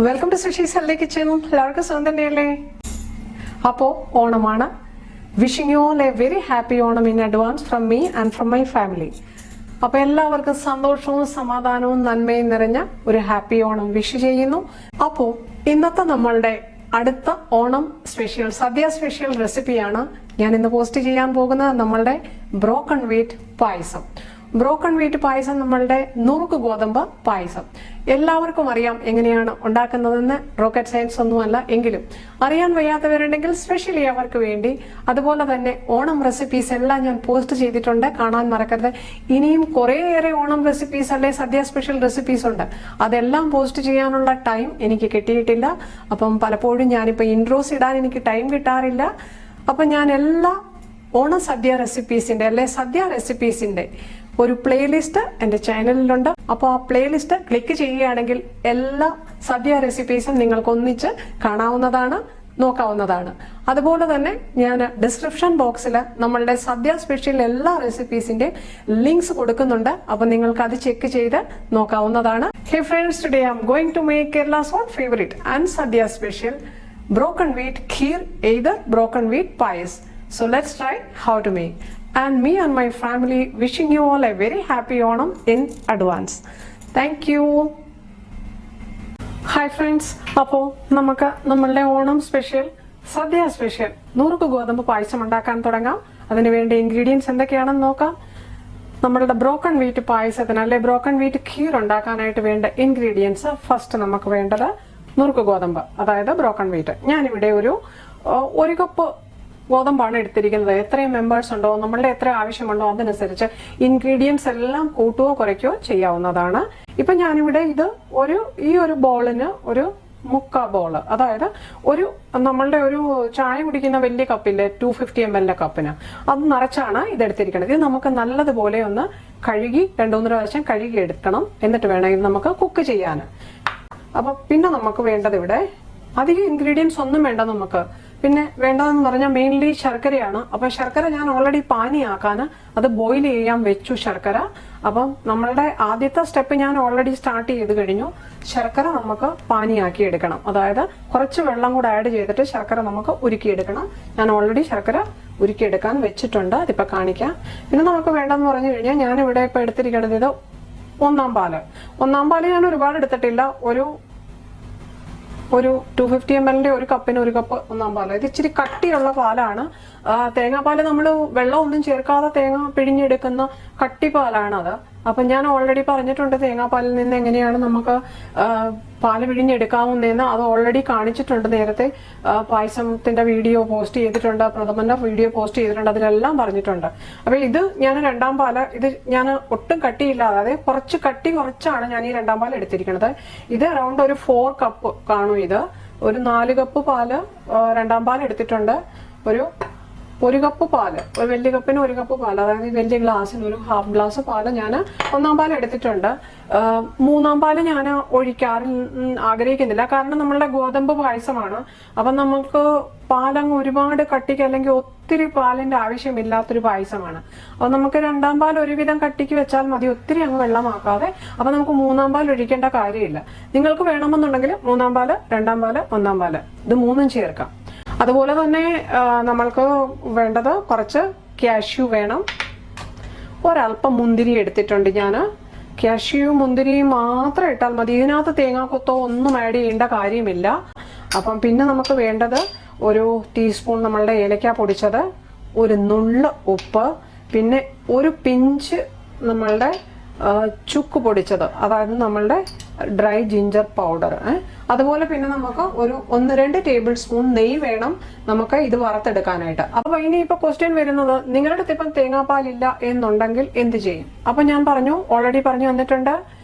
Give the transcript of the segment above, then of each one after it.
Welcome to Sushi's healthy kitchen. എല്ലാവർക്കും സുഖം തന്നെയല്ലേ? അപ്പോൾ ഓണമാണ്. Wishing you all a very happy Onam in advance from me and from my family. അപ്പോൾ എല്ലാവർക്കും സന്തോഷവും സമാധാനവും നന്മയും നിറഞ്ഞ ഒരു ഹാപ്പി ഓണം വിഷ് ചെയ്യുന്നു. അപ്പോൾ ഇന്നത്തെ നമ്മളുടെ അടുത്ത ഓണം സ്പെഷ്യൽ സദ്യ സ്പെഷ്യൽ റെസിപ്പിയാണ് ഞാൻ ഇന്ന് പോസ്റ്റ് ചെയ്യാൻ പോകുന്നത്. നമ്മളുടെ ബ്രോക്കൺ വീറ്റ് പായസം. ബ്രോക്കൺ വീറ്റ് പായസം നമ്മളുടെ നുറുക്ക് ഗോതമ്പ് പായസം. എല്ലാവർക്കും അറിയാം എങ്ങനെയാണ് ഉണ്ടാക്കുന്നതെന്ന്. റോക്കറ്റ് സയൻസ് ഒന്നുമല്ല, എങ്കിലും അറിയാൻ വയ്യാത്തവരുണ്ടെങ്കിൽ സ്പെഷ്യലി അവർക്ക് വേണ്ടി അതുപോലെ തന്നെ ഓണം റെസിപ്പീസ് എല്ലാം ഞാൻ പോസ്റ്റ് ചെയ്തിട്ടുണ്ട്, കാണാൻ മറക്കരുത്. ഇനിയും കുറേയേറെ ഓണം റെസിപ്പീസ് അല്ലെ സദ്യ സ്പെഷ്യൽ റെസിപ്പീസ് ഉണ്ട്. അതെല്ലാം പോസ്റ്റ് ചെയ്യാനുള്ള ടൈം എനിക്ക് കിട്ടിയിട്ടില്ല. അപ്പം പലപ്പോഴും ഞാനിപ്പോൾ ഇൻട്രോസ് ഇടാൻ എനിക്ക് ടൈം കിട്ടാറില്ല. അപ്പം ഞാൻ എല്ലാ ഓണ സദ്യ റെസിപ്പീസിന്റെ അല്ലെ സദ്യ റെസിപ്പീസിന്റെ ഒരു പ്ലേലിസ്റ്റ് എൻ്റെ ചാനലിലുണ്ട്. അപ്പോൾ ആ പ്ലേലിസ്റ്റ് ക്ലിക്ക് ചെയ്യുകയാണെങ്കിൽ എല്ലാ സദ്യ റെസിപ്പീസും നിങ്ങൾക്ക് ഒന്നിച്ച് കാണാവുന്നതാണ്, നോക്കാവുന്നതാണ്. അതുപോലെ തന്നെ ഞാൻ ഡിസ്ക്രിപ്ഷൻ ബോക്സിൽ നമ്മളുടെ സദ്യ സ്പെഷ്യൽ എല്ലാ റെസിപ്പീസിന്റെ ലിങ്ക്സ് കൊടുക്കുന്നുണ്ട്. അപ്പൊ നിങ്ങൾക്ക് അത് ചെക്ക് ചെയ്ത് നോക്കാവുന്നതാണ്. Hey friends, today I am going to make Kerala's hot favourite and sadya special broken wheat kheer, either broken wheat payas. So let's try how to make. And me and my family wishing you all a very happy Onam in advance. Thank you. Hi friends, അപ്പോൾ നമുക്ക് നമ്മളുടെ Onam special സദ്യ special നുറുക്ക് ഗോതമ്പ് പായസം ഉണ്ടാക്കാൻ തുടങ്ങാം. അതിന് വേണ്ട ingredients എന്തൊക്കെയാണെന്ന് നോക്കാം. നമ്മളുടെ ബ്രോക്കൺ വീറ്റ് പായസത്തിന് അല്ലെ ബ്രോക്കൺ വീറ്റ് ഖീർ ഉണ്ടാക്കാനായിട്ട് വേണ്ട ഇൻഗ്രീഡിയൻസ്. ഫസ്റ്റ് നമുക്ക് വേണ്ടത് നുറുക്ക് ഗോതമ്പ്, അതായത് ബ്രോക്കൺ വീറ്റ്. ഞാനിവിടെ ഒരു കപ്പ് ഗോതമ്പാണ് എടുത്തിരിക്കുന്നത്. എത്രയും മെമ്പേഴ്സ് ഉണ്ടോ, നമ്മളുടെ എത്ര ആവശ്യമുണ്ടോ അതനുസരിച്ച് ഇൻഗ്രീഡിയൻസ് എല്ലാം കൂട്ടുകയോ കുറയ്ക്കുകയോ ചെയ്യാവുന്നതാണ്. ഇപ്പൊ ഞാനിവിടെ ഈ ഒരു ബോളിന് ഒരു മുക്കാ ബോള്, അതായത് നമ്മളുടെ ഒരു ചായ കുടിക്കുന്ന വലിയ കപ്പില്ലേ 250 ml കപ്പിന്, അത് നിറച്ചാണ് ഇതെടുത്തിരിക്കുന്നത്. ഇത് നമുക്ക് നല്ലതുപോലെ ഒന്ന് കഴുകി 2-3 പ്രാവശ്യം കഴുകി എടുക്കണം. എന്നിട്ട് വേണം ഇത് നമുക്ക് കുക്ക് ചെയ്യാൻ. അപ്പൊ പിന്നെ നമുക്ക് വേണ്ടത് ഇവിടെ അധികം ഇൻഗ്രീഡിയൻസ് ഒന്നും വേണ്ട നമുക്ക്. പിന്നെ വേണ്ടതെന്ന് പറഞ്ഞാൽ മെയിൻലി ശർക്കരയാണ്. അപ്പൊ ശർക്കര ഞാൻ ഓൾറെഡി പാനിയാക്കാൻ അത് ബോയിൽ ചെയ്യാൻ വെച്ചു ശർക്കര. അപ്പം നമ്മളുടെ ആദ്യത്തെ സ്റ്റെപ്പ് ഞാൻ ഓൾറെഡി സ്റ്റാർട്ട് ചെയ്ത് കഴിഞ്ഞു. ശർക്കര നമുക്ക് പാനിയാക്കി എടുക്കണം, അതായത് കുറച്ച് വെള്ളം കൂടെ ആഡ് ചെയ്തിട്ട് ശർക്കര നമുക്ക് ഉരുക്കിയെടുക്കണം. ഞാൻ ഓൾറെഡി ശർക്കര ഉരുക്കിയെടുക്കാൻ വെച്ചിട്ടുണ്ട്, അതിപ്പോ കാണിക്കാം. പിന്നെ നമുക്ക് വേണ്ടെന്ന് പറഞ്ഞു കഴിഞ്ഞാൽ ഞാനിവിടെ ഇപ്പൊ എടുത്തിരിക്കുന്നത് ഇത് ഒന്നാം പാല് ഞാൻ ഒരുപാട് എടുത്തിട്ടില്ല. ഒരു 250 ml ഒരു കപ്പിന് ഒരു കപ്പ് ഒന്നാം പാല്. ഇത് ഇച്ചിരി കട്ടിയുള്ള പാലാണ്. തേങ്ങാപ്പാല് നമ്മൾ വെള്ളമൊന്നും ചേർക്കാതെ തേങ്ങ പിഴിഞ്ഞെടുക്കുന്ന കട്ടിപ്പാലാണത്. അപ്പൊ ഞാൻ ഓൾറെഡി പറഞ്ഞിട്ടുണ്ട് തേങ്ങാപ്പാലിൽ നിന്ന് എങ്ങനെയാണ് നമുക്ക് പാല് പിഴിഞ്ഞെടുക്കാവുന്നതെന്ന്. അത് ഓൾറെഡി കാണിച്ചിട്ടുണ്ട് നേരത്തെ. പായസത്തിന്റെ വീഡിയോ പോസ്റ്റ് ചെയ്തിട്ടുണ്ട്, പ്രഥമന്റെ വീഡിയോ പോസ്റ്റ് ചെയ്തിട്ടുണ്ട്, അതിലെല്ലാം പറഞ്ഞിട്ടുണ്ട്. അപ്പൊ ഇത് ഞാൻ രണ്ടാം പാല്, ഇത് ഞാൻ ഒട്ടും കട്ടിയില്ലാതെ, അതായത് കുറച്ചാണ് ഞാൻ ഈ രണ്ടാം പാല് എടുത്തിരിക്കുന്നത്. ഇത് അറൌണ്ട് ഒരു 4 കപ്പ് കാണും. ഇത് ഒരു 4 കപ്പ് പാല് രണ്ടാം പാല് എടുത്തിട്ടുണ്ട്. ഒരു കപ്പ് പാല്, ഒരു വലിയ കപ്പിന് ഒരു കപ്പ് പാല്, അതായത് വലിയ ഗ്ലാസ്സിന് ഒരു ഹാഫ് ഗ്ലാസ് പാല് ഞാൻ ഒന്നാം പാല് എടുത്തിട്ടുണ്ട്. മൂന്നാം പാല് ഞാൻ ആഗ്രഹിക്കുന്നില്ല, കാരണം നമ്മളുടെ ഗോതമ്പ് പായസമാണ്. അപ്പം നമുക്ക് പാലങ്ങ് ഒരുപാട് കട്ടിക്ക് അല്ലെങ്കിൽ ഒത്തിരി പാലിന്റെ ആവശ്യമില്ലാത്തൊരു പായസമാണ്. അപ്പൊ നമുക്ക് രണ്ടാം പാൽ ഒരുവിധം കട്ടിക്ക് വെച്ചാൽ മതി, ഒത്തിരി അങ്ങ് വെള്ളമാക്കാതെ. അപ്പൊ നമുക്ക് മൂന്നാം പാൽ ഒഴിക്കേണ്ട കാര്യമില്ല. നിങ്ങൾക്ക് വേണമെന്നുണ്ടെങ്കിൽ മൂന്നാം പാല്, രണ്ടാം പാല്, ഒന്നാം പാല് ഇത് മൂന്നും ചേർക്കാം. അതുപോലെ തന്നെ നമ്മൾക്ക് വേണ്ടത് കുറച്ച് കാഷ്യൂ വേണം. ഒരല്പം മുന്തിരി എടുത്തിട്ടുണ്ട് ഞാൻ. കാഷ്യൂ മുന്തിരിയും മാത്രം ഇട്ടാൽ മതി, ഇതിനകത്ത് തേങ്ങാക്കൊത്തോ ഒന്നും ആഡ് ചെയ്യേണ്ട കാര്യമില്ല. അപ്പം പിന്നെ നമുക്ക് വേണ്ടത് ഒരു ടീസ്പൂൺ നമ്മളുടെ ഏലക്ക പൊടിച്ചത്, ഒരു നുള്ള് ഉപ്പ്, പിന്നെ ഒരു പിഞ്ച് നമ്മളുടെ ചുക്ക് പൊടിച്ചത്, അതായത് നമ്മളുടെ ഡ്രൈ ജിഞ്ചർ പൗഡർ. അതുപോലെ പിന്നെ നമുക്ക് ഒരു 1-2 ടേബിൾ സ്പൂൺ നെയ്യ് വേണം നമുക്ക് ഇത് വറുത്തെടുക്കാനായിട്ട്. അപ്പൊ ഇനിയിപ്പോ ക്വസ്റ്റ്യൻ വരുന്നത്, നിങ്ങളുടെ അടുത്ത് ഇപ്പം തേങ്ങാപ്പാലില്ല എന്നുണ്ടെങ്കിൽ എന്ത് ചെയ്യും? അപ്പൊ ഞാൻ ഓൾറെഡി പറഞ്ഞു തന്നിട്ടുണ്ട്.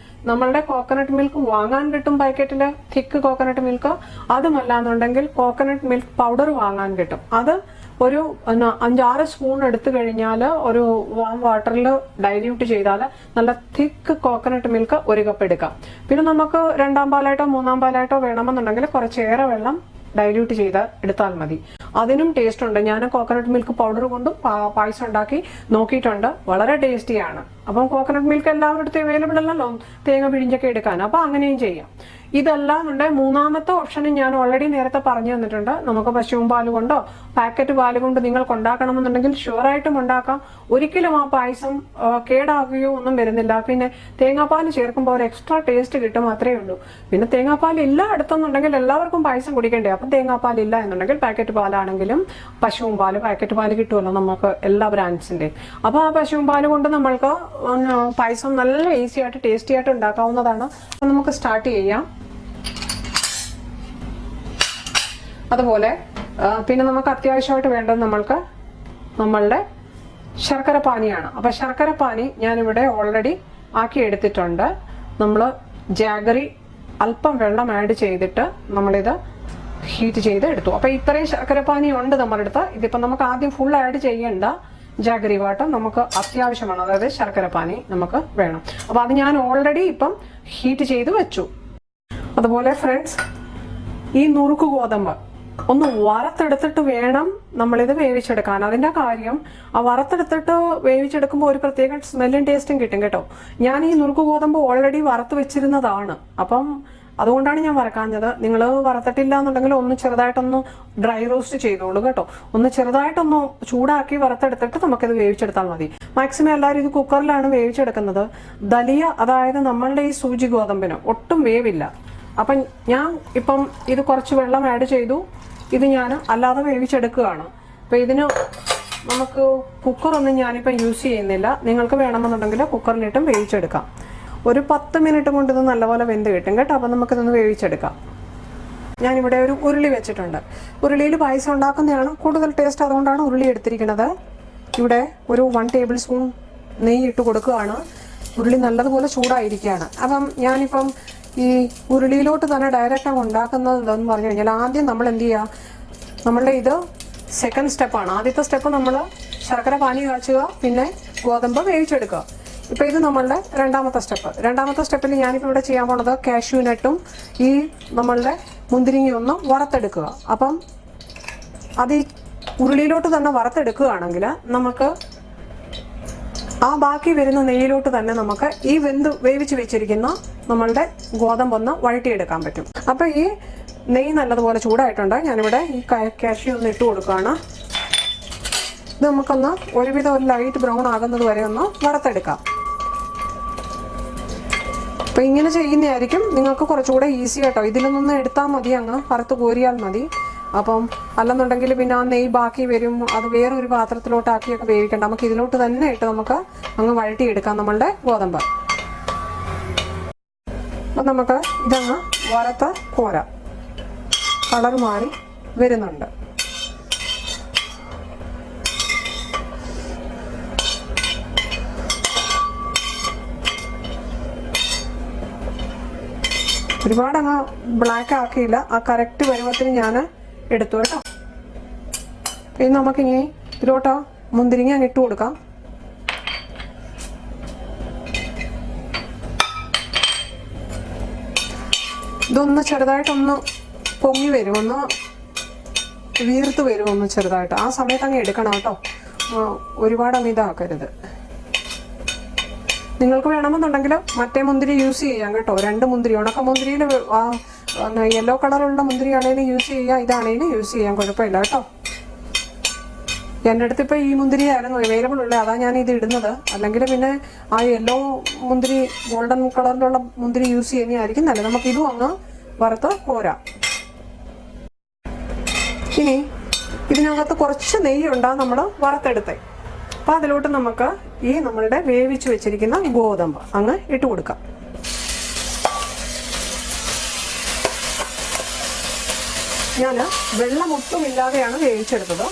നമ്മളുടെ കോക്കനട്ട് മിൽക്ക് വാങ്ങാൻ കിട്ടും പാക്കറ്റില്, തിക്ക് കോക്കനട്ട് മിൽക്ക്. അതുമല്ലാന്നുണ്ടെങ്കിൽ കോക്കനട്ട് മിൽക്ക് പൗഡർ വാങ്ങാൻ കിട്ടും. അത് ഒരു 5-6 സ്പൂൺ എടുത്തു കഴിഞ്ഞാൽ ഒരു വാം വാട്ടറിൽ ഡൈല്യൂട്ട് ചെയ്താൽ നല്ല തിക്ക് കോക്കനട്ട് മിൽക്ക് 1 കപ്പ് എടുക്കാം. പിന്നെ നമുക്ക് രണ്ടാം പാലായിട്ടോ മൂന്നാം പാലായിട്ടോ വേണമെന്നുണ്ടെങ്കിൽ കുറച്ചേറെ വെള്ളം ഡൈല്യൂട്ട് ചെയ്ത് എടുത്താൽ മതി. അതിനും ടേസ്റ്റ് ഉണ്ട്. ഞാൻ കോക്കനട്ട് മിൽക്ക് പൗഡർ കൊണ്ടും പായസം ഉണ്ടാക്കി നോക്കിയിട്ടുണ്ട്, വളരെ ടേസ്റ്റിയാണ്. അപ്പം കോക്കനട്ട് മിൽക്ക് എല്ലാവരുടെ അടുത്തും അവൈലബിൾ അല്ലല്ലോ തേങ്ങ പിഴിഞ്ഞൊക്കെ എടുക്കാൻ, അപ്പൊ അങ്ങനെയും ചെയ്യാം. ഇതല്ലാന്നുണ്ട് മൂന്നാമത്തെ ഓപ്ഷനും ഞാൻ ഓൾറെഡി നേരത്തെ പറഞ്ഞു തന്നിട്ടുണ്ട്. നമുക്ക് പശുവും പാല് കൊണ്ടോ പാക്കറ്റ് പാല് കൊണ്ട് നിങ്ങൾക്ക് ഉണ്ടാക്കണമെന്നുണ്ടെങ്കിൽ ഷുവറായിട്ടും ഉണ്ടാക്കാം. ഒരിക്കലും ആ പായസം കേടാകുകയോ ഒന്നും വരുന്നില്ല. പിന്നെ തേങ്ങാപ്പാൽ ചേർക്കുമ്പോൾ ഒരു എക്സ്ട്രാ ടേസ്റ്റ് കിട്ടും, അത്രേ ഉള്ളൂ. പിന്നെ തേങ്ങാപ്പാൽ ഇല്ല അടുത്തെന്നുണ്ടെങ്കിൽ എല്ലാവർക്കും പായസം കുടിക്കണ്ടേ. അപ്പം തേങ്ങാപ്പാൽ ഇല്ല എന്നുണ്ടെങ്കിൽ പാക്കറ്റ് പാലാണെങ്കിലും പശുവും പാല് പാക്കറ്റ് പാല് കിട്ടുമല്ലോ നമുക്ക് എല്ലാ ബ്രാൻഡ്സിന്റെയും. അപ്പൊ ആ പശുവും പാല് കൊണ്ട് നമ്മൾക്ക് പായസം നല്ല ഈസി ആയിട്ട് ടേസ്റ്റി ആയിട്ട് ഉണ്ടാക്കാവുന്നതാണ്. അപ്പൊ നമുക്ക് സ്റ്റാർട്ട് ചെയ്യാം. അതുപോലെ പിന്നെ നമുക്ക് അത്യാവശ്യമായിട്ട് വേണ്ടത് നമ്മളുടെ ശർക്കര പാനിയാണ്. അപ്പൊ ശർക്കര പാനി ഞാനിവിടെ ഓൾറെഡി ആക്കി എടുത്തിട്ടുണ്ട്. നമ്മൾ ജാഗറി അല്പം വെള്ളം ആഡ് ചെയ്തിട്ട് നമ്മളിത് ഹീറ്റ് ചെയ്ത് എടുത്തു. അപ്പൊ ഇത്രയും ശർക്കര പാനി ഉണ്ട് നമ്മുടെ അടുത്ത്. ഇതിപ്പോ നമുക്ക് ആദ്യം ഫുൾ ആഡ് ചെയ്യേണ്ട. ജാഗറി വാട്ടർ നമുക്ക് അത്യാവശ്യമാണ്, അതായത് ശർക്കര പാനി നമുക്ക് വേണം. അപ്പൊ അത് ഞാൻ ഓൾറെഡി ഇപ്പം ഹീറ്റ് ചെയ്ത് വെച്ചു. അതുപോലെ ഫ്രണ്ട്സ്, ഈ നുറുക്ക് ഗോതമ്പ് ഒന്ന് വറുത്തെടുത്തിട്ട് വേണം നമ്മളിത് വേവിച്ചെടുക്കാൻ. അതിന്റെ കാര്യം, ആ വറുത്തെടുത്തിട്ട് വേവിച്ചെടുക്കുമ്പോൾ ഒരു പ്രത്യേക സ്മെല്ലും ടേസ്റ്റും കിട്ടും കേട്ടോ. ഞാൻ ഈ നുറുക്ക് ഗോതമ്പ് ഓൾറെഡി വറുത്ത് വെച്ചിരുന്നതാണ്. അപ്പം അതുകൊണ്ടാണ് ഞാൻ വറക്കാഞ്ഞത്. നിങ്ങൾ വറുത്തിട്ടില്ല എന്നുണ്ടെങ്കിൽ ഒന്ന് ചെറുതായിട്ടൊന്ന് ഡ്രൈ റോസ്റ്റ് ചെയ്തോളൂ കേട്ടോ. ഒന്ന് ചെറുതായിട്ടൊന്ന് ചൂടാക്കി വറുത്തെടുത്തിട്ട് നമുക്കിത് വേവിച്ചെടുത്താൽ മതി. മാക്സിമം എല്ലാവരും ഇത് കുക്കറിലാണ് വേവിച്ചെടുക്കുന്നത്. ദലിയ, അതായത് നമ്മളുടെ ഈ സൂചി ഗോതമ്പിന് ഒട്ടും വേവില്ല. അപ്പം ഞാൻ ഇപ്പം ഇത് കുറച്ച് വെള്ളം ആഡ് ചെയ്തു. ഇത് ഞാൻ അല്ലാതെ വേവിച്ചെടുക്കുകയാണ്. അപ്പം ഇതിന് നമുക്ക് കുക്കറൊന്നും ഞാനിപ്പം യൂസ് ചെയ്യുന്നില്ല. നിങ്ങൾക്ക് വേണമെന്നുണ്ടെങ്കിൽ കുക്കറിലിട്ടും വേവിച്ചെടുക്കാം. ഒരു 10 മിനിറ്റ് കൊണ്ട് ഇത് നല്ലപോലെ വെന്ത് കിട്ടും കേട്ടോ. അപ്പം നമുക്കിതൊന്ന് വേവിച്ചെടുക്കാം. ഞാനിവിടെ ഒരു ഉരുളി വെച്ചിട്ടുണ്ട്. ഉരുളിയിൽ പായസം ഉണ്ടാക്കുന്നതാണ് കൂടുതൽ ടേസ്റ്റ്, അതുകൊണ്ടാണ് ഉരുളി എടുത്തിരിക്കുന്നത്. ഇവിടെ ഒരു 1 ടേബിൾ സ്പൂൺ നെയ്യ് ഇട്ട് കൊടുക്കുകയാണ്. ഉരുളി നല്ലതുപോലെ ചൂടായിരിക്കുകയാണ്. അപ്പം ഞാനിപ്പം ഈ ഉരുളിയിലോട്ട് തന്നെ ഡയറക്റ്റ് ഉണ്ടാക്കുന്നത് എന്താണെന്ന് പറഞ്ഞു കഴിഞ്ഞാൽ, ആദ്യം നമ്മൾ എന്ത് ചെയ്യുക, നമ്മളുടെ ഇത് സെക്കൻഡ് സ്റ്റെപ്പാണ്. ആദ്യത്തെ സ്റ്റെപ്പ് നമ്മൾ ശർക്കര പാനി കാച്ചുക, പിന്നെ ഗോതമ്പ് വേവിച്ചെടുക്കുക. ഇപ്പൊ ഇത് നമ്മളുടെ രണ്ടാമത്തെ സ്റ്റെപ്പ്. രണ്ടാമത്തെ സ്റ്റെപ്പിൽ ഞാനിപ്പോൾ ഇവിടെ ചെയ്യാൻ പോണത് കാഷ്യൂനട്ടും ഈ നമ്മളുടെ മുന്തിരിങ്ങയും ഒന്ന് വറുത്തെടുക്കുക. അപ്പം അത് ഈ ഉരുളിയിലോട്ട് തന്നെ വറുത്തെടുക്കുകയാണെങ്കിൽ നമുക്ക് ആ ബാക്കി വരുന്ന നെയ്യിലോട്ട് തന്നെ നമുക്ക് ഈ വേവിച്ച് വെച്ചിരിക്കുന്ന നമ്മളുടെ ഗോതമ്പൊന്ന് വഴറ്റിയെടുക്കാൻ പറ്റും. അപ്പൊ ഈ നെയ്യ് നല്ലതുപോലെ ചൂടായിട്ടുണ്ട്. ഞാനിവിടെ ഈ കാഷ്യൂ ഒന്ന് ഇട്ട് കൊടുക്കുകയാണ്. ഇത് നമുക്കൊന്ന് ഒരുവിധം ഒരു ലൈറ്റ് ബ്രൗൺ ആകുന്നത് വരെ ഒന്ന് വറുത്തെടുക്കാം. അപ്പൊ ഇങ്ങനെ ചെയ്യുന്നതായിരിക്കും നിങ്ങൾക്ക് കുറച്ചുകൂടെ ഈസി കേട്ടോ. ഇതിൽ നിന്ന് എടുത്താൽ മതി, അങ്ങ് വറുത്ത് കോരിയാൽ മതി. അപ്പം അല്ലെന്നുണ്ടെങ്കിൽ പിന്നെ ആ നെയ്യ് ബാക്കി വരും, അത് വേറൊരു പാത്രത്തിലോട്ടാക്കിയൊക്കെ വേവിക്കണ്ട. നമുക്ക് ഇതിലോട്ട് തന്നെ ഇട്ട് നമുക്ക് അങ്ങ് വഴറ്റിയെടുക്കാം നമ്മളുടെ ഗോതമ്പ്. അപ്പൊ നമുക്ക് ഇതങ്ങ് വറുത്ത് കോരാം. കളർ മാറി വരുന്നുണ്ട്. ഒരുപാട് അങ്ങ് ബ്ലാക്ക് ആക്കിയില്ല, ആ കറക്റ്റ് പരുവത്തിന് ഞാൻ എടുത്തു കേട്ടോ. ഇനി നമുക്കിനി ഇതിലോട്ടോ മുന്തിരിങ്ങ അങ്ങ് ഇട്ട് കൊടുക്കാം. ഇതൊന്ന് ചെറുതായിട്ടൊന്ന് പൊങ്ങി വരും, ഒന്ന് വീർത്ത് വരും, ഒന്ന് ചെറുതായിട്ട്. ആ സമയത്ത് അങ്ങ് എടുക്കണം കേട്ടോ, ഒരുപാട് അങ്ങ് ഇതാക്കരുത്. നിങ്ങൾക്ക് വേണമെന്നുണ്ടെങ്കിൽ മറ്റേ മുന്തിരി യൂസ് ചെയ്യാം കേട്ടോ. 2 മുന്തിരി, ഉണക്ക മുന്തിരിയിൽ യെല്ലോ കളറുള്ള മുന്തിരി ആണെങ്കിലും യൂസ് ചെയ്യാം, ഇതാണെങ്കിലും യൂസ് ചെയ്യാം, കുഴപ്പമില്ല കേട്ടോ. എൻ്റെ അടുത്ത് ഇപ്പം ഈ മുന്തിരി ആയിരുന്നു അവൈലബിൾ ഉള്ളത്, അതാണ് ഞാൻ ഇത് ഇടുന്നത്. അല്ലെങ്കിൽ പിന്നെ ആ യെല്ലോ മുന്തിരി, ഗോൾഡൻ കളറിലുള്ള മുന്തിരി യൂസ് ചെയ്യുന്നതായിരിക്കും നല്ലത്. നമുക്ക് ഇതും അങ്ങ് വറുത്ത് കോരാം. ഇനി ഇതിനകത്ത് കുറച്ച് നെയ്യ് ഉണ്ടാകും നമ്മൾ വറുത്തെടുത്തേ. അപ്പം അതിലോട്ട് നമുക്ക് ഈ നമ്മളുടെ വേവിച്ച് വെച്ചിരിക്കുന്ന ഗോതമ്പ് അങ്ങ് ഇട്ട് കൊടുക്കാം. ഞാൻ വെള്ളം ഒട്ടുമില്ലാതെയാണ് വേവിച്ചെടുത്തത്.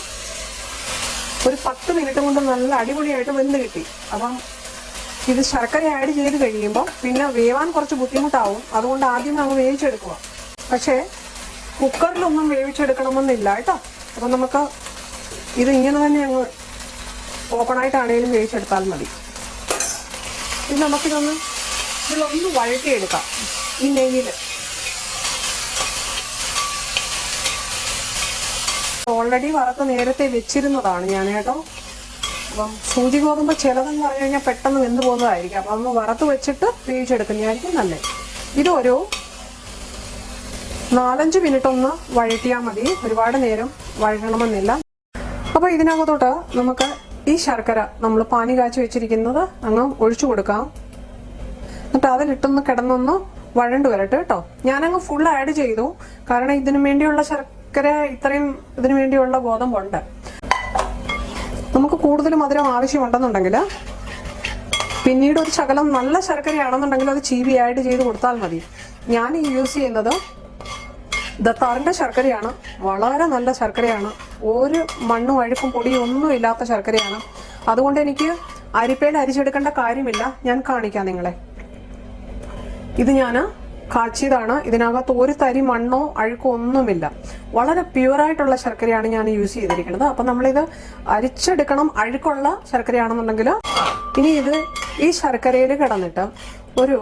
ഒരു 10 മിനിറ്റ് കൊണ്ട് നല്ല അടിപൊളിയായിട്ട് വെന്ത് കിട്ടി. അപ്പം ഇത് ശർക്കര ആഡ് ചെയ്ത് കഴിയുമ്പോൾ പിന്നെ വേവാൻ കുറച്ച് ബുദ്ധിമുട്ടാവും. അതുകൊണ്ട് ആദ്യം അങ്ങ് വേവിച്ചെടുക്കുക. പക്ഷേ കുക്കറിലൊന്നും വേവിച്ചെടുക്കണമെന്നില്ല കേട്ടോ. അപ്പം നമുക്ക് ഇത് ഇങ്ങനെ തന്നെ അങ്ങ് ഓപ്പണായിട്ടാണെങ്കിലും വേവിച്ചെടുത്താൽ മതി. ഇത് നമുക്കിതൊന്ന് വഴറ്റിയെടുക്കാം ഈ നെയ്യിൽ. ഓൾറെഡി വറുത്ത് നേരത്തെ വെച്ചിരുന്നതാണ് ഞാൻ കേട്ടോ. അപ്പം സൂചി ഗോതമ്പ് ചിലതെന്ന് പറഞ്ഞു കഴിഞ്ഞാൽ പെട്ടെന്ന് വെന്ത് പോകുന്നതായിരിക്കും. അപ്പം ഒന്ന് വറുത്ത് വെച്ചിട്ട് വേവിച്ചെടുക്കുന്നതായിരിക്കും നല്ലത്. ഇതൊരു 4-5 മിനിറ്റ് ഒന്ന് വഴറ്റിയാൽ മതി, ഒരുപാട് നേരം വഴറ്റണമെന്നില്ല. അപ്പോൾ ഇതിനകത്തോട്ട് നമുക്ക് ഈ ശർക്കര നമ്മൾ പാനി കാച്ചി വെച്ചിരിക്കുന്നത് അങ്ങ് ഒഴിച്ചു കൊടുക്കാം. എന്നിട്ട് അതിലിട്ടൊന്ന് കിടന്നൊന്ന് വഴണ്ടു വരട്ടെ കേട്ടോ. ഞാനങ്ങ് ഫുൾ ആഡ് ചെയ്തു, കാരണം ഇതിനു വേണ്ടിയുള്ള ശർക്കര ഇത്രയും ഇതിനു വേണ്ടിയുള്ള ഗോതമ്പുണ്ട്. നമുക്ക് കൂടുതൽ മധുരം ആവശ്യമുണ്ടെന്നുണ്ടെങ്കിൽ പിന്നീട് ഒരു ശകലം നല്ല ശർക്കരയാണെന്നുണ്ടെങ്കിൽ അത് ചീവി ആഡ് ചെയ്ത് കൊടുത്താൽ മതി. ഞാൻ ഈ യൂസ് ചെയ്യുന്നത് ദത്താറിന്റെ ശർക്കരയാണ്, വളരെ നല്ല ശർക്കരയാണ്, ഒരു മണ്ണും അഴുക്കും പൊടിയും ഒന്നും ഇല്ലാത്ത ശർക്കരയാണ്. അതുകൊണ്ട് എനിക്ക് അരിപ്പയിൽ അരിച്ചെടുക്കേണ്ട കാര്യമില്ല. ഞാൻ കാണിക്കാം നിങ്ങളെ. ഇത് ഞാൻ കാച്ചിയതാണ്, ഇതിനകത്ത് ഒരു തരി മണ്ണോ അഴുക്കോ ഒന്നുമില്ല, വളരെ പ്യുവറായിട്ടുള്ള ശർക്കരയാണ് ഞാൻ യൂസ് ചെയ്തിരിക്കുന്നത്. അപ്പം നമ്മളിത് അരിച്ചെടുക്കണം, അഴുക്കുള്ള ശർക്കരയാണെന്നുണ്ടെങ്കിൽ. ഇനി ഇത് ഈ ശർക്കരയിൽ കിടന്നിട്ട് ഒരു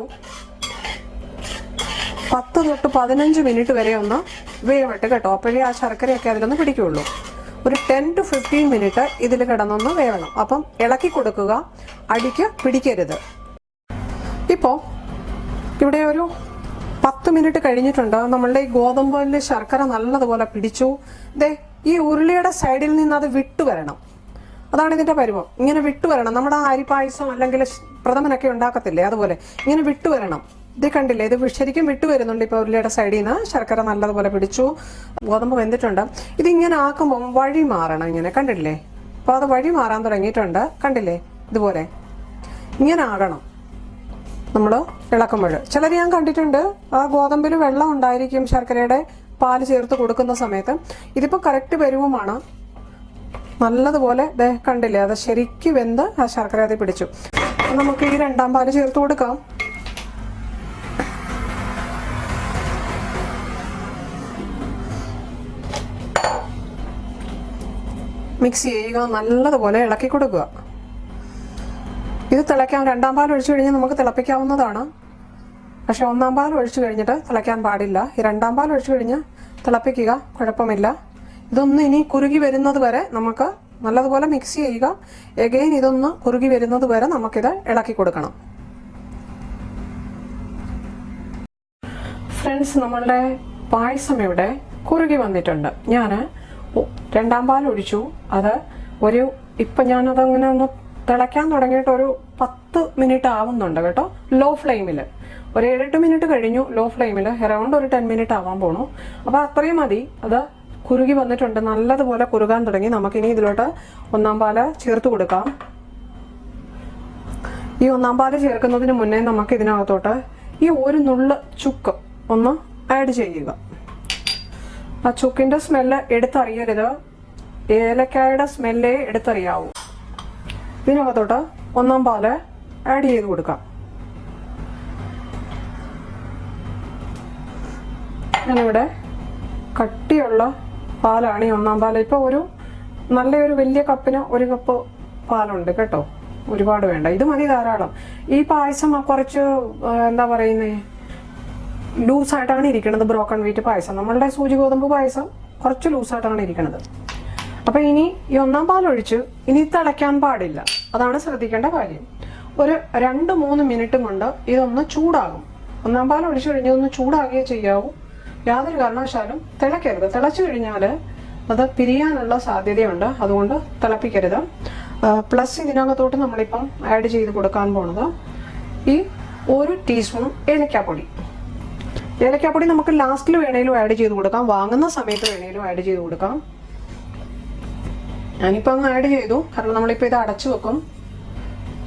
10 തൊട്ട് 15 മിനിറ്റ് വരെ ഒന്ന് വേവട്ടെ കേട്ടോ. അപ്പോഴേ ആ ശർക്കരയൊക്കെ അതിലൊന്ന് പിടിക്കുള്ളൂ. ഒരു 10 to 15 മിനിറ്റ് ഇതിൽ കിടന്നൊന്ന് വേവണം. അപ്പം ഇളക്കി കൊടുക്കുക, അടിക്ക് പിടിക്കരുത്. ഇപ്പോൾ ഇവിടെ ഒരു 10 മിനിറ്റ് കഴിഞ്ഞിട്ടുണ്ട്. നമ്മളുടെ ഈ ഗോതമ്പിൽ ശർക്കര നല്ലതുപോലെ പിടിച്ചു. ദേ ഈ ഉരുളിയുടെ സൈഡിൽ നിന്ന് അത് വിട്ടുവരണം. അതാണ് ഇതിന്റെ പരുവം. ഇങ്ങനെ വിട്ടുവരണം. നമ്മുടെ അരിപ്പായസം അല്ലെങ്കിൽ പ്രഥമനൊക്കെ ഉണ്ടാക്കത്തില്ലേ, അതുപോലെ ഇങ്ങനെ വിട്ടുവരണം. ഇത് കണ്ടില്ലേ, ഇത് ശരിക്കും വിട്ടുവരുന്നുണ്ട്. ഇപ്പോൾ ഉരുളിയുടെ സൈഡിൽ നിന്ന് ശർക്കര നല്ലതുപോലെ പിടിച്ചു, ഗോതമ്പ് വെന്തിട്ടുണ്ട്. ഇതിങ്ങനെ ആക്കുമ്പോൾ വഴി മാറണം, ഇങ്ങനെ കണ്ടില്ലേ. അപ്പോൾ അത് വഴി മാറാൻ തുടങ്ങിയിട്ടുണ്ട്, കണ്ടില്ലേ. ഇതുപോലെ ഇങ്ങനെ ആകണം നമ്മൾ ഇളക്കുമ്പോൾ. ചിലർ ഞാൻ കണ്ടിട്ടുണ്ട് ആ ഗോതമ്പിൽ വെള്ളം ഉണ്ടായിരിക്കും ശർക്കരയുടെ പാല് ചേർത്ത് കൊടുക്കുന്ന സമയത്ത്. ഇതിപ്പോൾ കറക്റ്റ് പരുവമാണ്, നല്ലതുപോലെ ദേ കണ്ടില്ലേ, അത് ശരിക്കും വെന്ത് ആ ശർക്കര അതിൽ പിടിച്ചു. നമുക്ക് ഈ 2ാം പാല് ചേർത്ത് കൊടുക്കാം. മിക്സ് ചെയ്യുക, നല്ലതുപോലെ ഇളക്കി കൊടുക്കുക. ഇത് തിളയ്ക്കാൻ 2ാം പാൽ ഒഴിച്ചു കഴിഞ്ഞാൽ നമുക്ക് തിളപ്പിക്കാവുന്നതാണ്. പക്ഷെ 1ാം പാൽ ഒഴിച്ചു കഴിഞ്ഞിട്ട് തിളയ്ക്കാൻ പാടില്ല. ഈ 2ാം പാൽ ഒഴിച്ചു കഴിഞ്ഞ് തിളപ്പിക്കുക, കുഴപ്പമില്ല. ഇതൊന്ന് ഇനി കുറുകി വരുന്നത് വരെ നമുക്ക് നല്ലതുപോലെ മിക്സ് ചെയ്യുക. എഗെയിൻ ഇതൊന്ന് കുറുകി വരുന്നത് വരെ നമുക്കിത് ഇളക്കി കൊടുക്കണം. ഫ്രണ്ട്സ്, നമ്മളുടെ പായസം ഇവിടെ കുറുകി വന്നിട്ടുണ്ട്. ഞാൻ 2ാം പാൽ ഒഴിച്ചു. അത് ഇപ്പം ഞാനതങ്ങനെ ഒന്ന് തിളയ്ക്കാൻ തുടങ്ങിയിട്ട് ഒരു 10 മിനിറ്റ് ആവുന്നുണ്ട് കേട്ടോ, ലോ ഫ്ലെയിമിൽ. ഒരു 7-8 മിനിറ്റ് കഴിഞ്ഞു ലോ ഫ്ലെയിമിൽ. അറൗണ്ട് ഒരു 10 മിനിറ്റ് ആവാൻ പോണു. അപ്പോൾ അത്രയും മതി. അത് കുറുകി വന്നിട്ടുണ്ട്, നല്ലതുപോലെ കുറുകാൻ തുടങ്ങി. നമുക്കിനി ഇതിലോട്ട് 1ാം പാല് ചേർത്ത് കൊടുക്കാം. ഈ 1ാം പാല് ചേർക്കുന്നതിന് മുന്നേ നമുക്ക് ഇതിനകത്തോട്ട് ഈ ഒരു നുള്ള് ചുക്ക് ഒന്ന് ആഡ് ചെയ്യുക. ആ ചുക്കിന്റെ സ്മെല്ല് എടുത്തറിയരുത്, ഏലക്കായുടെ സ്മെല്ലേ എടുത്തറിയാവൂ. ഇതിനകത്തോട്ട് 1ാം പാല് ആഡ് ചെയ്ത് കൊടുക്കാം. ഞാനിവിടെ കട്ടിയുള്ള പാലാണ് ഈ 1ാം പാല്. ഇപ്പോൾ ഒരു നല്ലൊരു വലിയ കപ്പിന് 1 കപ്പ് പാലുണ്ട് കേട്ടോ, ഒരുപാട് വേണ്ട, ഇത് മതി ധാരാളം. ഈ പായസം കുറച്ച് എന്താ പറയുന്നേ, ലൂസായിട്ടാണ് ഇരിക്കുന്നത്. ബ്രോക്കൺ വീറ്റ് പായസം, നമ്മളുടെ സൂചി ഗോതമ്പ് പായസം കുറച്ച് ലൂസായിട്ടാണ് ഇരിക്കുന്നത്. അപ്പൊ ഇനി ഈ 1ാം പാൽ ഒഴിച്ച് ഇനി തിളയ്ക്കാൻ പാടില്ല, അതാണ് ശ്രദ്ധിക്കേണ്ട കാര്യം. ഒരു 2-3 മിനിറ്റ് കൊണ്ട് ഇതൊന്ന് ചൂടാകും. 1ാം പാൽ ഒഴിച്ചു കഴിഞ്ഞാൽ ഒന്ന് ചൂടാകുകയേ ചെയ്യാവൂ, യാതൊരു കാരണവശാലും തിളയ്ക്കരുത്. തിളച്ചു കഴിഞ്ഞാൽ അത് പിരിയാനുള്ള സാധ്യതയുണ്ട്, അതുകൊണ്ട് തിളപ്പിക്കരുത്. പ്ലസ് ഇതിനകത്തോട്ട് നമ്മളിപ്പം ആഡ് ചെയ്ത് കൊടുക്കാൻ പോണത് ഈ 1 ടീസ്പൂൺ ഏലക്കാപ്പൊടി. ഏലക്കാപ്പൊടി നമുക്ക് ലാസ്റ്റിൽ വേണേലും ആഡ് ചെയ്ത് കൊടുക്കാം, വാങ്ങുന്ന സമയത്ത് വേണേലും ആഡ് ചെയ്ത് കൊടുക്കാം. ഞാനിപ്പോൾ അങ്ങ് ആഡ് ചെയ്തു, കാരണം നമ്മളിപ്പോൾ ഇത് അടച്ചു വെക്കും.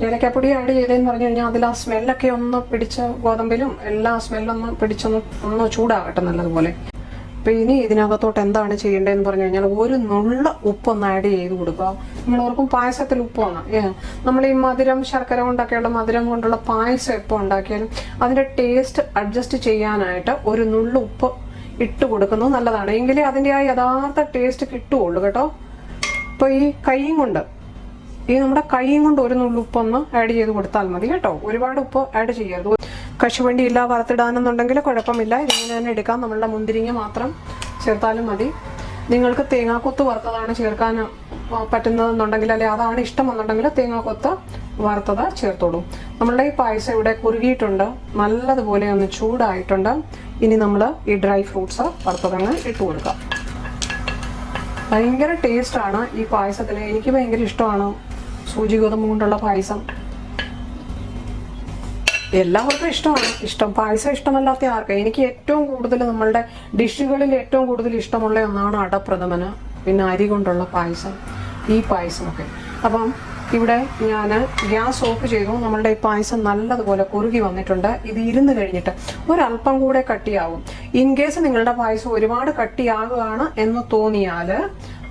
ഏലക്കാപ്പൊടി ആഡ് ചെയ്തതെന്ന് പറഞ്ഞു കഴിഞ്ഞാൽ അതിൽ ആ സ്മെല്ലൊക്കെ ഒന്ന് പിടിച്ച ഗോതമ്പിലും എല്ലാ സ്മെല്ലൊന്ന് പിടിച്ചൊന്ന് ചൂടാകട്ടെ നല്ലതുപോലെ. അപ്പം ഇനി ഇതിനകത്തോട്ട് എന്താണ് ചെയ്യേണ്ടതെന്ന് പറഞ്ഞു കഴിഞ്ഞാൽ ഒരു നുള്ള ഉപ്പൊന്ന് ആഡ് ചെയ്ത് കൊടുക്കുക. നിങ്ങളോർക്കും പായസത്തിൽ ഉപ്പാണ്, നമ്മൾ ഈ മധുരം ശർക്കര കൊണ്ടൊക്കെയുള്ള മധുരം കൊണ്ടുള്ള പായസം എപ്പോൾ ഉണ്ടാക്കിയാലും അതിൻ്റെ ടേസ്റ്റ് അഡ്ജസ്റ്റ് ചെയ്യാനായിട്ട് ഒരു നുള്ള ഉപ്പ് ഇട്ട് കൊടുക്കുന്നത് നല്ലതാണ്. എങ്കിലേ അതിൻ്റെ ആ യഥാർത്ഥ ടേസ്റ്റ് കിട്ടുകയുള്ളൂ കേട്ടോ. അപ്പോൾ നമ്മുടെ കൈയും കൊണ്ട് ഒരു നുള്ളു ഉപ്പൊന്ന് ആഡ് ചെയ്ത് കൊടുത്താൽ മതി കേട്ടോ, ഒരുപാട് ഉപ്പ് ആഡ് ചെയ്യരുത്. കശുവണ്ടി ഇല്ല വറുത്തിടാനെന്നുണ്ടെങ്കിൽ കുഴപ്പമില്ല, ഇതിങ്ങനെ തന്നെ എടുക്കാം. നമ്മളുടെ മുന്തിരിങ്ങ മാത്രം ചേർത്താലും മതി. നിങ്ങൾക്ക് തേങ്ങാക്കൊത്ത് വറുത്തതാണ് ചേർക്കാൻ പറ്റുന്നതെന്നുണ്ടെങ്കിൽ, അല്ലെ അതാണ് ഇഷ്ടമെന്നുണ്ടെങ്കിൽ തേങ്ങാക്കൊത്ത് വറുത്തത് ചേർത്തോളൂ. നമ്മളുടെ ഈ പായസം ഇവിടെ കുറുകിയിട്ടുണ്ട്, നല്ലതുപോലെ ഒന്ന് ചൂടായിട്ടുണ്ട്. ഇനി നമ്മൾ ഈ ഡ്രൈ ഫ്രൂട്ട്സ് വറുത്തതങ്ങ് ഇട്ട് കൊടുക്കാം. ഭയങ്കര ടേസ്റ്റാണ് ഈ പായസത്തിന്. എനിക്ക് ഭയങ്കര ഇഷ്ടമാണ് സൂചി ഗോതമ്പ് കൊണ്ടുള്ള പായസം. എല്ലാവർക്കും ഇഷ്ടം പായസം ഇഷ്ടമല്ലാത്ത ആർക്കും. എനിക്ക് ഏറ്റവും കൂടുതൽ നമ്മളുടെ ഡിഷുകളിൽ ഏറ്റവും കൂടുതൽ ഇഷ്ടമുള്ള ഒന്നാണ് അടപ്രഥമന്, പിന്നെ അരി കൊണ്ടുള്ള പായസം, ഈ പായസമൊക്കെ. അപ്പം ഇവിടെ ഞാൻ ഗ്യാസ് ഓഫ് ചെയ്തു. നമ്മളുടെ ഈ പായസം നല്ലതുപോലെ കുറുകി വന്നിട്ടുണ്ട്. ഇത് ഇരുന്ന് കഴിഞ്ഞിട്ട് ഒരല്പം കൂടെ കട്ടിയാവും. ഇൻ കേസ് നിങ്ങളുടെ പായസം ഒരുപാട് കട്ടിയാകുകയാണ് എന്ന് തോന്നിയാൽ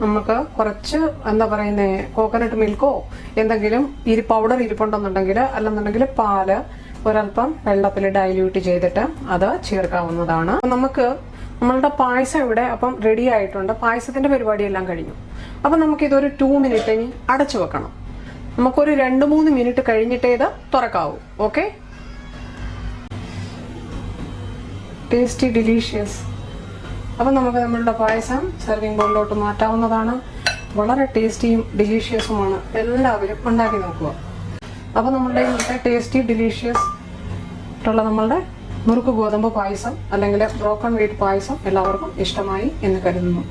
നമുക്ക് കുറച്ച് എന്താ പറയുന്നത് കോക്കനട്ട് മിൽക്കോ എന്തെങ്കിലും പൗഡർ ഇരിപ്പുണ്ടെന്നുണ്ടെങ്കിൽ, അല്ലെന്നുണ്ടെങ്കിൽ പാല് ഒരല്പം വെള്ളത്തിൽ ഡൈല്യൂട്ട് ചെയ്തിട്ട് അത് ചേർക്കാവുന്നതാണ്. നമ്മളുടെ പായസം ഇവിടെ അപ്പം റെഡി ആയിട്ടുണ്ട്. പായസത്തിന്റെ പരിപാടിയെല്ലാം കഴിഞ്ഞു. അപ്പം നമുക്കിതൊരു 2 മിനിറ്റ് ഇനി അടച്ചു വെക്കണം. നമുക്കൊരു 2-3 മിനിറ്റ് കഴിഞ്ഞിട്ടേ ഇത് തുറക്കാവൂ. Okay, tasty delicious. അപ്പം നമുക്ക് നമ്മളുടെ പായസം സെർവിങ് ബൗളിലോട്ട് മാറ്റാവുന്നതാണ്. വളരെ ടേസ്റ്റിയും ഡിലീഷ്യസുമാണ്. എല്ലാവരും ഉണ്ടാക്കി നോക്കുക. അപ്പോൾ നമ്മളുടെ ഇന്നത്തെ ടേസ്റ്റി ഡിലീഷ്യസ് ആയിട്ടുള്ള നമ്മളുടെ നുറുക്ക് ഗോതമ്പ് പായസം അല്ലെങ്കിൽ ബ്രോക്കൺ വീറ്റ് പായസം എല്ലാവർക്കും ഇഷ്ടമായി എന്ന് കരുതുന്നു.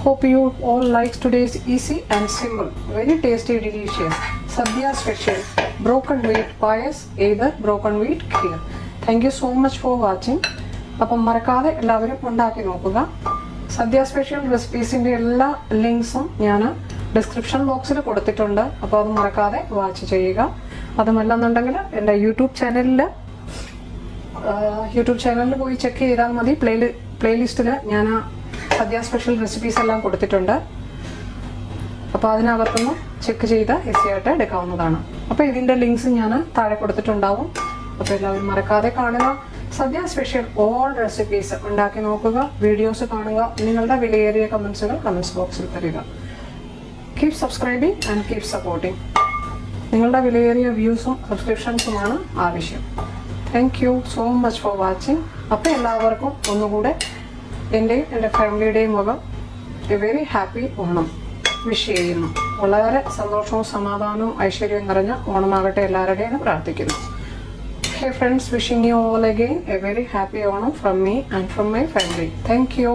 Hope you all like today's easy and simple, very tasty, delicious Sadya special broken wheat payas, either broken wheat kheer. Thank you so much for watching. അപ്പം മറക്കാതെ എല്ലാവരും ഉണ്ടാക്കി നോക്കുക. സദ്യ സ്പെഷ്യൽ റെസിപ്പീസിൻ്റെ എല്ലാ ലിങ്ക്സും ഞാൻ ഡിസ്ക്രിപ്ഷൻ ബോക്സിൽ കൊടുത്തിട്ടുണ്ട്. അപ്പോൾ അത് മറക്കാതെ വാച്ച് ചെയ്യുക. അതുമല്ലെന്നുണ്ടെങ്കിൽ എൻ്റെ യൂട്യൂബ് ചാനലിൽ പോയി ചെക്ക് ചെയ്താൽ മതി. പ്ലേലിസ്റ്റിൽ ഞാൻ സദ്യ സ്പെഷ്യൽ റെസിപ്പീസ് എല്ലാം കൊടുത്തിട്ടുണ്ട്. അപ്പോൾ അതിനകത്തുനിന്ന് ചെക്ക് ചെയ്ത് ഈസിയായിട്ട് എടുക്കാവുന്നതാണ്. അപ്പോൾ ഇതിൻ്റെ ലിങ്ക്സ് ഞാൻ താഴെ കൊടുത്തിട്ടുണ്ടാവും. അപ്പോൾ എല്ലാവരും മറക്കാതെ കാണുക. സദ്യ സ്പെഷ്യൽ ഓൾ റെസിപ്പീസ് ഉണ്ടാക്കി നോക്കുക, വീഡിയോസ് കാണുക. നിങ്ങളുടെ വിലയേറിയ കമൻസുകൾ കമൻസ് ബോക്സിൽ തരിക. Keep subscribing and keep supporting. നിങ്ങളുടെ വിലയേറിയ വ്യൂസും സബ്സ്ക്രിപ്ഷൻസുമാണ് ആവശ്യം. Thank you so much for watching. അപ്പോൾ എല്ലാവർക്കും ഒന്നുകൂടെ എൻ്റെയും എൻ്റെ ഫാമിലിയുടെയും വക A very happy Onam wish ചെയ്യുന്നു. വളരെ സന്തോഷവും സമാധാനവും ഐശ്വര്യവും നിറഞ്ഞ ഓണമാകട്ടെ എല്ലാവരുടെയും പ്രാർത്ഥിക്കുന്നു. Hey friends, wishing you all again a very happy Onam from me and from my family. Thank you.